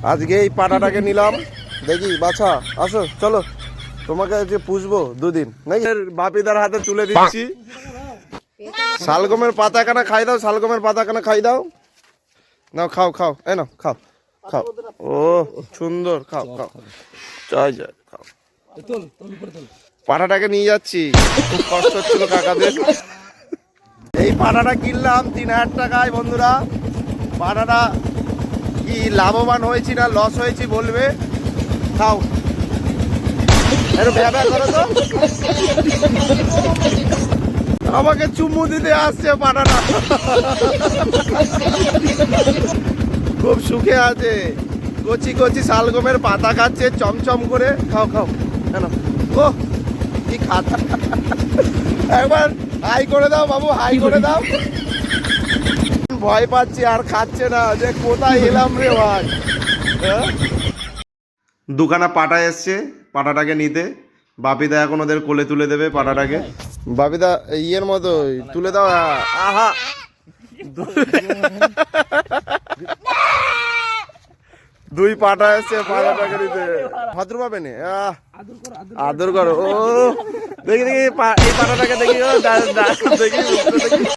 আজকে এই পাটাটাকে নিলাম, দেখি বাছা আসো চলো, তোমাকে আজকে পুষবো দুদিন নাকি। বাপিদার হাতে তুলে দিচ্ছি। শালগমের পাতাখানা খাই দাও, শালগমের পাতাখানা খাই দাও। নাও খাও খাও, এই নাও খাও খাও। ও সুন্দর, খাও খাও, জয় জয়, খাও। পাটাটাকে নিয়ে যাচ্ছি, খুব কষ্ট হচ্ছিল কাকাদের। এই পাটাটা কিনলাম 3000 টাকায় বন্ধুরা। পাটাটা কি লাভবান হয়েছি না লস হয়েছি বলবে। খাও, একটু ব্যবহার করো তো। আমাকে চুমু দিতে আসছে পাটাটা, খুব সুখে আছে। কচি কচি শালগমের পাতা খাচ্ছে চমচম করে। খাও খাও, কেন ও কি খাতা। একবার হাই করে দাও বাবু, হাই করে দাও। ভয় পাচ্ছি, আর খাচ্ছে না, যে কোথায় এলাম রে ভাই। দুখানা পাটা এসছে পাটাটাকে নিতে। বাপিদা এখন ওদের কোলে তুলে দেবে পাটাটাকে। বাপিদা ইয়ের মতো তুলে দাও। আহা, দুই পাটা এসছে পাটাটাকে নিতে। ভাদ্র পাবে না, আদর করো। ও দেখি দেখি এই পাটাটাকে দেখি, দেখি।